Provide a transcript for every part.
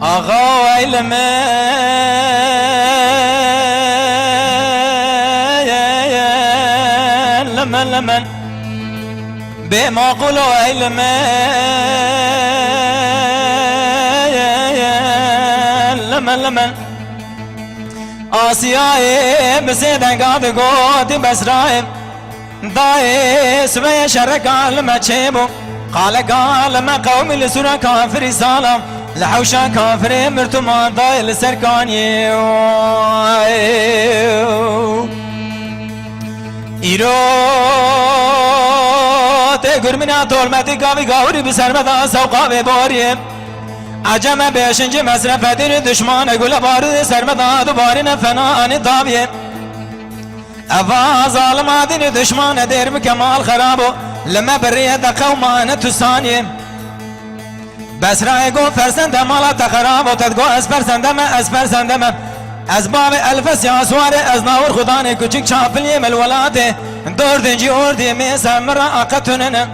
آغا علمه لمن بما قولوا علمه لمن آسيائي بسيدن قاد قوتي بسرائي داي سبي شرك عالم تشيبو قال ما قومي لسورة كافر سالم لحوشا كافر مرتما داي لسركاني إيرو تقر منا طولمتي قاوي قاوري بسرمدا سوقا بباري عجم بيشنج مصرف دين دشمان قول بارد سرمدا دوبارين فنان دابي أفا ظالم دين دشمان دير بكمال خرابو لما بريد قومان تساني بس رايقو فرسند مالا تخرابو تدقو اسپرسند ما اسپرسند ما اسباب الف سیاسوار از ناور خدانه کچک چاپلی ملولاته دور دنجی اوردی می سمرا آقتونن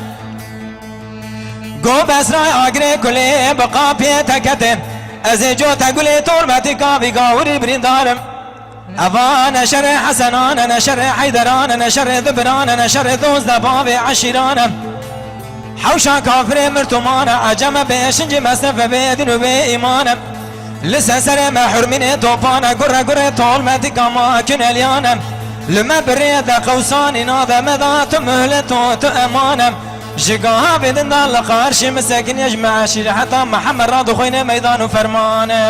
گو بس رای آگره کلی بقا پیتا کته از جو تقولی تورمتی کافی گاوری بریندارم افا نشر حسنان نشر حیدران نشر دبران نشر دوز دباب عشیران حوشا كافر مرتمان عجم بيشنج مصرف بيدين وبإيمان لسه سر محرمين توفانا قرى طول ما تقاما كن اليانا لما بريد قوساني ناظر مذات مهلة تأمانا شقاها بدن دال قارش مساكن يجمع شير حتى محمد رادو خوين ميدان فرمانه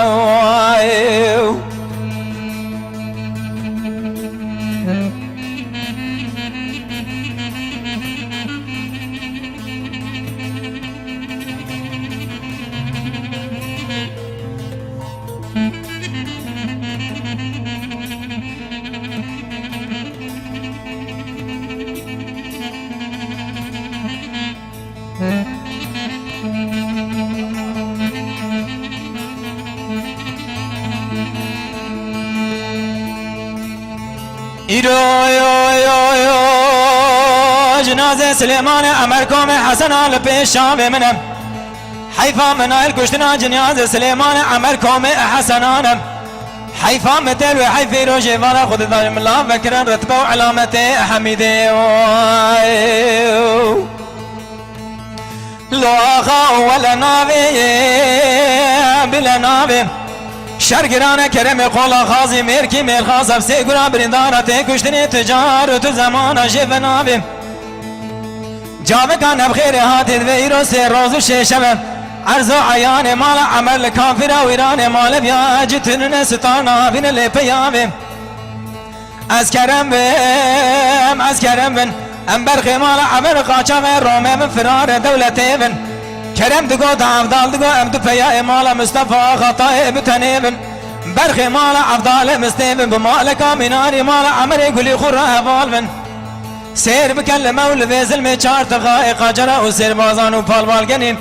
جنازة سليمان أمركم حسن على بيشام منهم حيفا من الكشتنا جنازة سليمان أمركم حسنان حيفا متل وحيفي روجي فانا خذ ذا الله فكرا رتبه وعلامته حميده لو أخا ولا نابي بلا نابي شرگرانه کرم قولا خازی مرکی میل خاصب سی گرا بریندارته کشتنی تجارت زمان جفنابی جاوه کان بخیر هاتید و ایرو سی روزو ششم عرض و عیان مال عمل کافر و ایران مال بیا جتن ستارنا بین لپیابی از کرم بن ام برخی مال عمل قاچا و رومه من فرار دولتی بن کرم دگو دعفدال دگو ام دو پیا مال مصطفى خطای بتنیبن برخی مال عفدال مستیبن بمالکا مناری مال عمری گلی خورا حوال بن سیر بکلمه و لویزل می چار تقای قاجره و سیر بازان و پالبال گنیم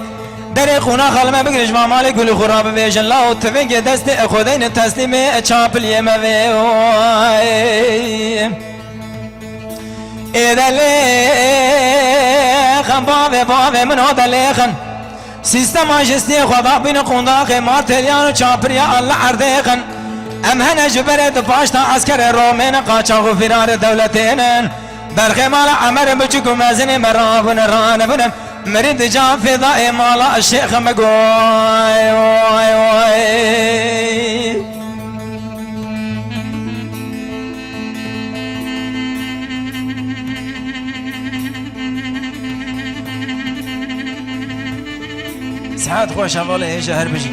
در خونا خلمه بگرش ما مال گلی خورا بویجن لا و تفنگ دست خودین تسلیم چاپل یموی ایدلیخن باوی من ها دلیخن سیستم آجستی خدا بین قنداق مارتریان و چاپریا الله عردیقن ام هنه جبرد پاشتا عسکر رومین قاچاق و فرار دولتینن برخی مالا عمر بچکو مزن مرابون رانبونم مرید جان فضائی مالا الشیخ مگوی وی وی سعاد خوش حواله شهر بجي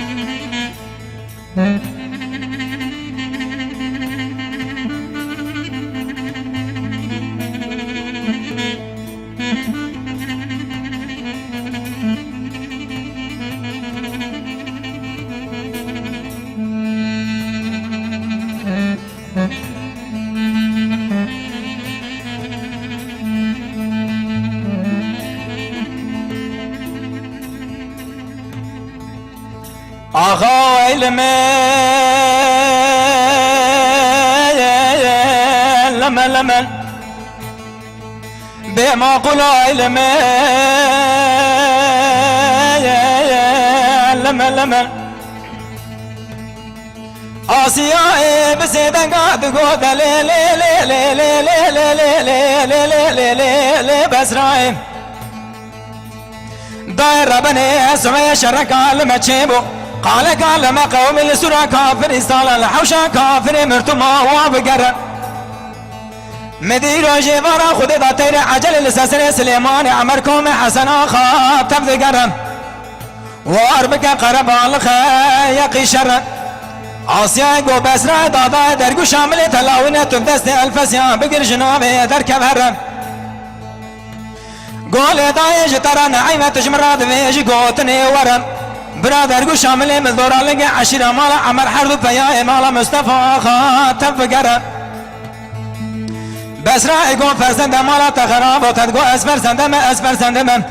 لمن لمن بما قل علمي لمن لمن آسيا بسيدن قاد قود لي لي لي لي لي لي لي لي لي لي لي لي بسراي داير بني اسمي شرك علم تشيبو قال ما قوم السورة كافر استال الحوشة كافر مرتما وابقر مدير جيفارا خود داتير عجل لساسر سليمان عمركم حسنا خاطب ذقر واربك قرب الخيق شر آسيا قو بسرا دادا درقو شامل تلاوينة تبدست الفسيان بقر جنابي دركب هرم قول دايج ترى نعيمة تجمرات فيج قوتني ورم برادر قو شامل مذورا لقى عشيرة مالا عمر حرب بياء مالا مصطفى خاطب فقر بسرا قو فرسند مالا تخراب وتدقو اسفر سندم اسفر سندم